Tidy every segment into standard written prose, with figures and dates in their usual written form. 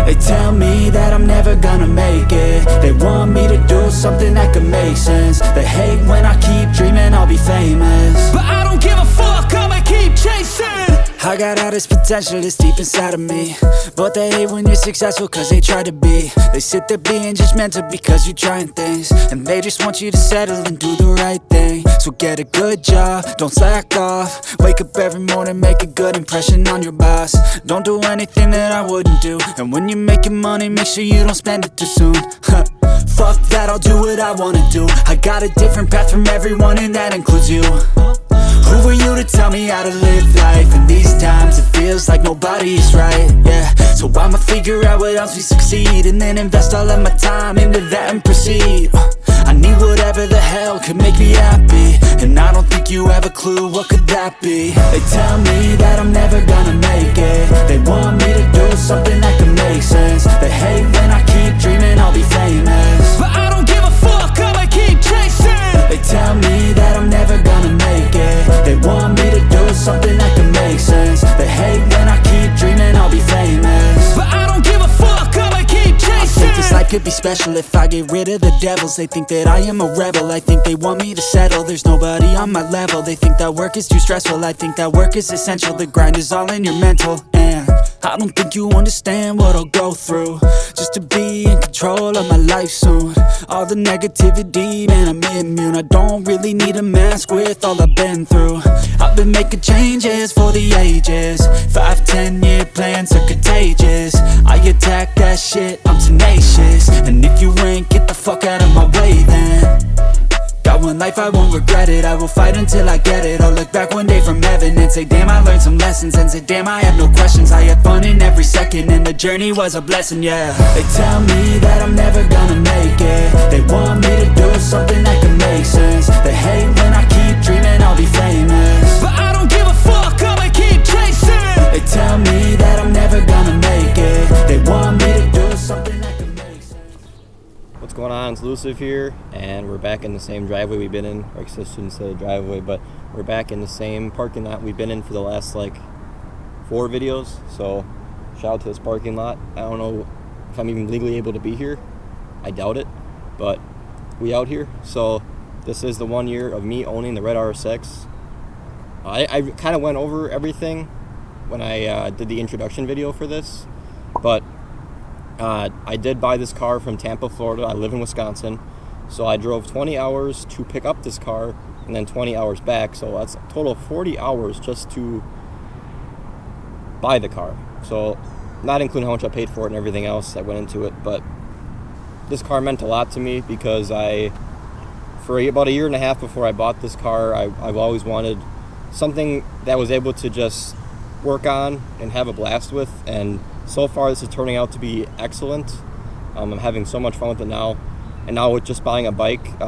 They tell me that I'm never gonna make it. They want me to do something that could make sense. They hate when I keep dreaming I'll be famous, but I don't give a fuck, I'ma keep chasing. I got all this potential that's deep inside of me, but they hate when you're successful cause they try to be. They sit there being judgmental because you're trying things, and they just want you to settle and do the right thing. So get a good job, don't slack off. Wake up every morning, make a good impression on your boss. Don't do anything that I wouldn't do, and when you're making money, make sure you don't spend it too soon. Fuck that, I'll do what I wanna do. I got a different path from everyone, and that includes you. Who are you to tell me how to live life? In these times it feels like nobody is right, yeah. So I'ma figure out what else we succeed, and then invest all of my time into that and proceed. I need whatever the hell could make me happy, and I don't think you have a clue what could that be. They tell me that I'm never gonna make it. They want me to do something that could make sense. They hate when I keep dreaming I'll be famous, but I don't give a fuck, I'ma keep chasing. They tell me that I'm never gonna make it. They want me to do something that can make sense. They hate when I keep dreaming I'll be famous, but I don't give a fuck, I'ma keep chasing. I think this life could be special if I get rid of the devils. They think that I am a rebel, I think they want me to settle. There's nobody on my level. They think that work is too stressful, I think that work is essential. The grind is all in your mental, and I don't think you understand what I'll go through just to be in control of my life soon. All the negativity, man, I'm immune. I don't really need a mask with all I've been through. I've been making changes for the ages. 5-10 year plans are contagious. I attack that shit, I'm tenacious. And if you ain't, get the fuck out of my way then. Got one life, I won't regret it. I will fight until I get it. I'll look back one day from heaven and say, damn, I learned some lessons. And say, damn, I have no questions. I had fun in every second, and the journey was a blessing, yeah. They tell me that I'm never gonna make it. They want me to do something that can make sense. They hate when I keep dreaming I'll be famous, but I don't give a fuck, I'ma keep chasing. They tell me that I'm never gonna make it. They want me to do something that can make sense. What's going on? It's Illusive here, and we're back in the same driveway we've been in. Or I guess I shouldn't say driveway, but we're back in the same parking lot we've been in for the last like 4 videos. So shout out to this parking lot. I don't know if I'm even legally able to be here. I doubt it, but we out here. So this is the 1 year of me owning the red RSX. I kind of went over everything when I did the introduction video for this, but I did buy this car from Tampa, Florida. I live in Wisconsin, so I drove 20 hours to pick up this car and then 20 hours back, so that's a total of 40 hours just to buy the car. So not including how much I paid for it and everything else that went into it, but this car meant a lot to me because for about a year and a half before I bought this car, I've always wanted something that was able to just work on and have a blast with, and so far this is turning out to be excellent. I'm having so much fun with it now, and now with just buying a bike,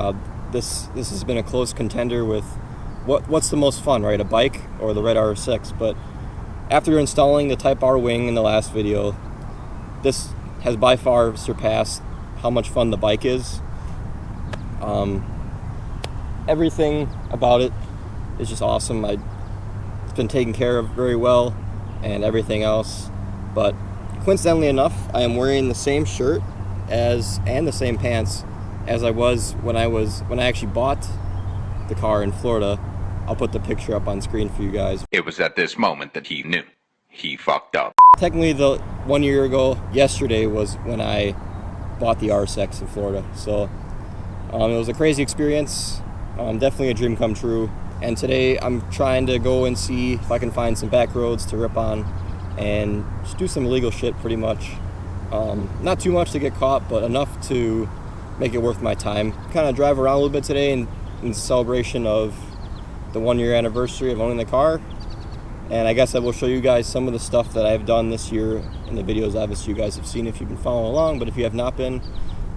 this has been a close contender with what's the most fun, right? A bike or the red RSX? But after installing the Type R wing in the last video, this has by far surpassed how much fun the bike is. Everything about it is just awesome. It's been taken care of very well and everything else, but coincidentally enough, I am wearing the same shirt and the same pants as I was when I actually bought the car in Florida. I'll put the picture up on screen for you guys. It was at this moment that he knew he fucked up. Technically, the 1 year ago, yesterday was when I bought the RSX in Florida. So it was a crazy experience, definitely a dream come true. And today I'm trying to go and see if I can find some back roads to rip on and just do some illegal shit pretty much. Not too much to get caught, but enough to make it worth my time. Kind of drive around a little bit today in celebration of the 1 year anniversary of owning the car. And I guess I will show you guys some of the stuff that I've done this year in the videos obviously you guys have seen if you've been following along, but if you have not been,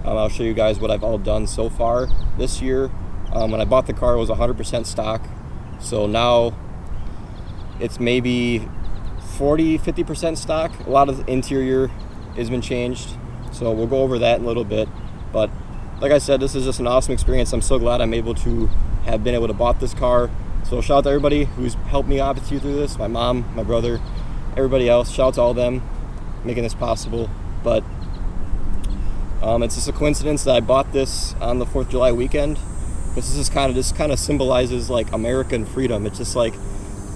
I'll show you guys what I've all done so far this year. When I bought the car, it was 100% stock. So now it's maybe 40-50% stock. A lot of the interior has been changed. So we'll go over that in a little bit. But like I said, this is just an awesome experience. I'm so glad I'm able to have been able to bought this car. So shout out to everybody who's helped me obviously through this. My mom, my brother, everybody else. Shout out to all of them making this possible. but it's just a coincidence that I bought this on the 4th of July weekend, because this kind of symbolizes like American freedom. It's just like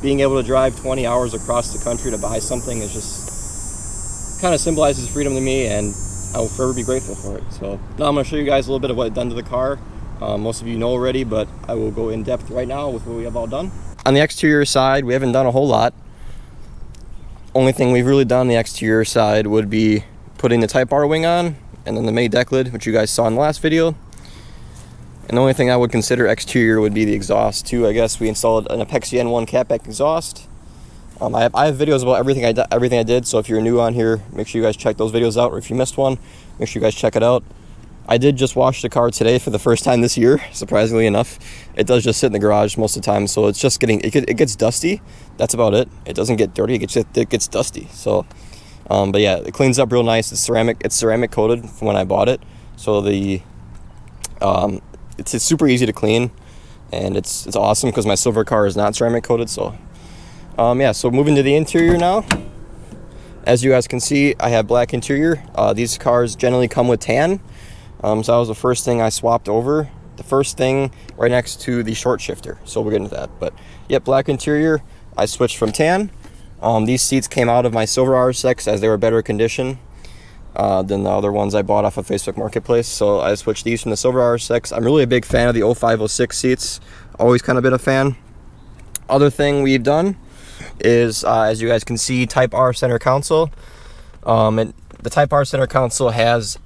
being able to drive 20 hours across the country to buy something is just kind of symbolizes freedom to me, and I will forever be grateful for it. So now I'm going to show you guys a little bit of what I've done to the car. Most of you know already, but I will go in depth right now with what we have all done. On the exterior side, we haven't done a whole lot. Only thing we've really done on the exterior side would be putting the Type R wing on, and then the main deck lid, which you guys saw in the last video. And the only thing I would consider exterior would be the exhaust too. I guess we installed an Apexi N1 catback exhaust. I have videos about everything I did, so if you're new on here, make sure you guys check those videos out, or if you missed one, make sure you guys check it out. I did just wash the car today for the first time this year, surprisingly enough. It does just sit in the garage most of the time, so it's just it gets dusty. That's about it. It doesn't get dirty, it gets dusty. So, but yeah, it cleans up real nice. It's ceramic coated from when I bought it, so it's super easy to clean, and it's awesome because my silver car is not ceramic coated. So, yeah. So moving to the interior now. As you guys can see, I have black interior. These cars generally come with tan. So that was the first thing I swapped over. The first thing right next to the short shifter. So we'll get into that. But yep, black interior. I switched from tan. These seats came out of my silver RSX as they were better condition than the other ones I bought off of Facebook Marketplace. So I switched these from the silver RSX. I'm really a big fan of the 0506 seats. Always kind of been a fan. Other thing we've done is, as you guys can see, Type R center console. And the Type R center console has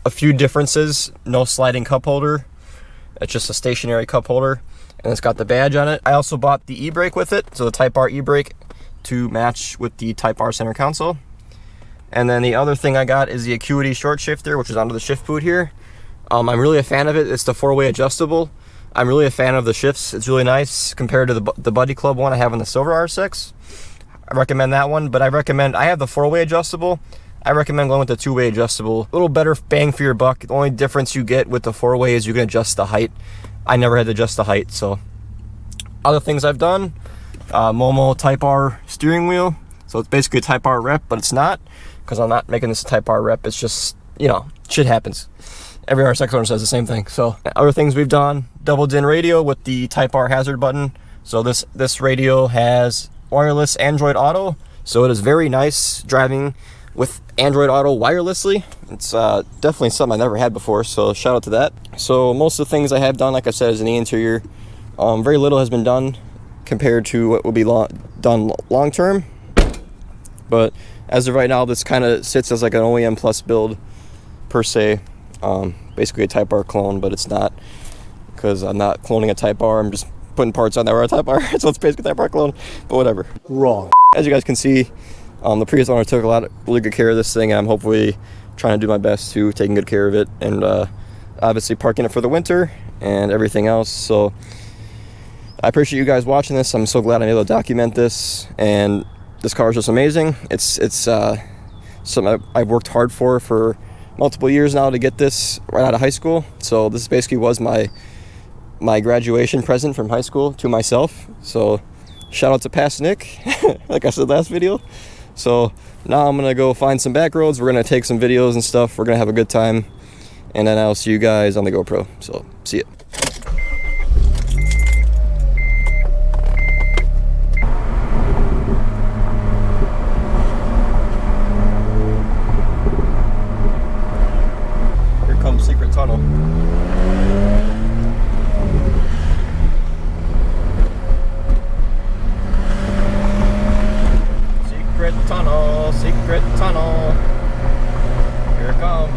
a few differences. No sliding cup holder. It's just a stationary cup holder, and it's got the badge on it. I also bought the e-brake with it, so the Type R e-brake to match with the Type R center console. And then the other thing I got is the Acuity short shifter, which is under the shift boot here. I'm really a fan of it. It's the 4-way adjustable. I'm really a fan of the shifts. It's really nice compared to the Buddy Club one I have on the silver R6. I recommend that one, but I have the 4-way adjustable. I recommend going with the 2-way adjustable. A little better bang for your buck. The only difference you get with the 4-way is you can adjust the height. I never had to adjust the height. So other things I've done, Momo Type R steering wheel. So it's basically a Type R rep, but it's not, because I'm not making this a Type R rep. It's just, you know, shit happens. Every RSX owner says the same thing. So other things we've done, double DIN radio with the Type R hazard button. So this radio has wireless Android Auto. So it is very nice driving with Android Auto wirelessly. It's definitely something I never had before, so shout out to that. So most of the things I have done, like I said, is in the interior. Very little has been done compared to what will be done long term. But as of right now, this kind of sits as like an OEM Plus build per se. Basically a Type R clone, but it's not, because I'm not cloning a Type R. I'm just putting parts on that are a Type R. So it's basically a Type R clone, but whatever. Wrong. As you guys can see, the previous owner took really good care of this thing, and I'm hopefully trying to do my best to taking good care of it, and obviously parking it for the winter and everything else. So I appreciate you guys watching this. I'm so glad I'm able to document this, and this car is just amazing. It's something I've worked hard for multiple years now to get this right out of high school. So this basically was my graduation present from high school to myself. So shout out to past Nick, like I said last video. So now I'm gonna go find some back roads. We're gonna take some videos and stuff. We're gonna have a good time, and then I'll see you guys on the GoPro. So see ya. Here comes Secret Tunnel. Secret tunnel. Here it comes.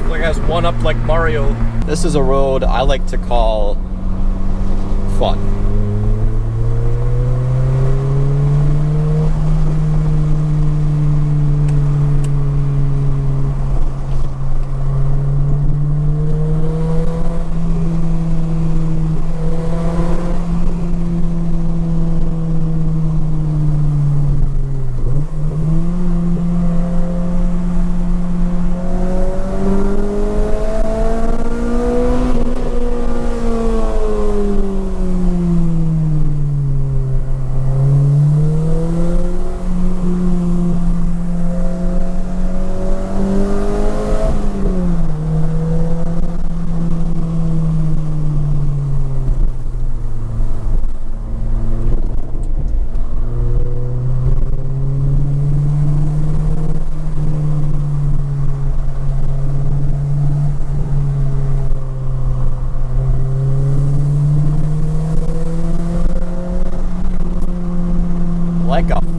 Like it has one up like Mario. This is a road I like to call fun.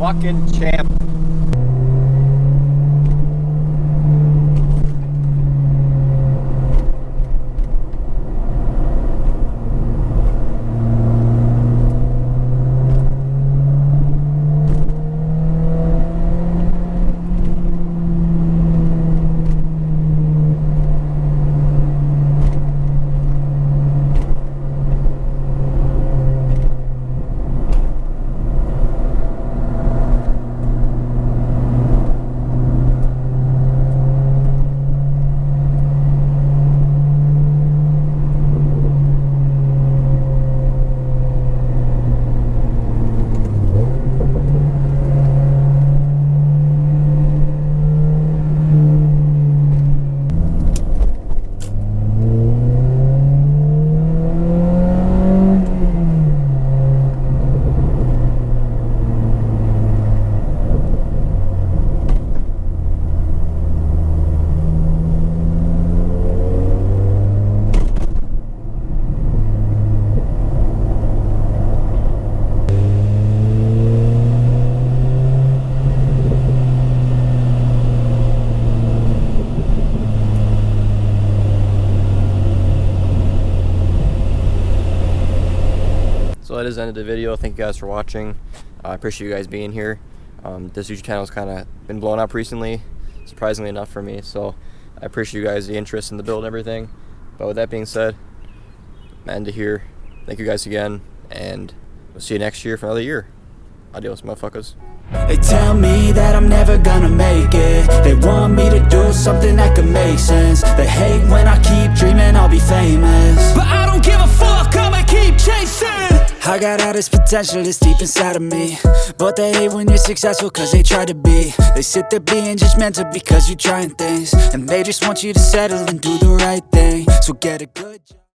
fucking champ. So that is the end of the video. Thank you guys for watching. I appreciate you guys being here. This YouTube channel has kind of been blown up recently, surprisingly enough for me. So I appreciate you guys, the interest in the build and everything. But with that being said, I'm end it here. Thank you guys again, and we'll see you next year for another year. Adios, motherfuckers. They tell me that I'm never gonna make it. They want me to do something that could make sense. They hate when I keep dreaming I'll be famous, but I don't give a fuck, I'ma keep chasing. I got all this potential that's deep inside of me, but they hate when you're successful cause they try to be. They sit there being judgmental because you're trying things, and they just want you to settle and do the right thing. So get a good job.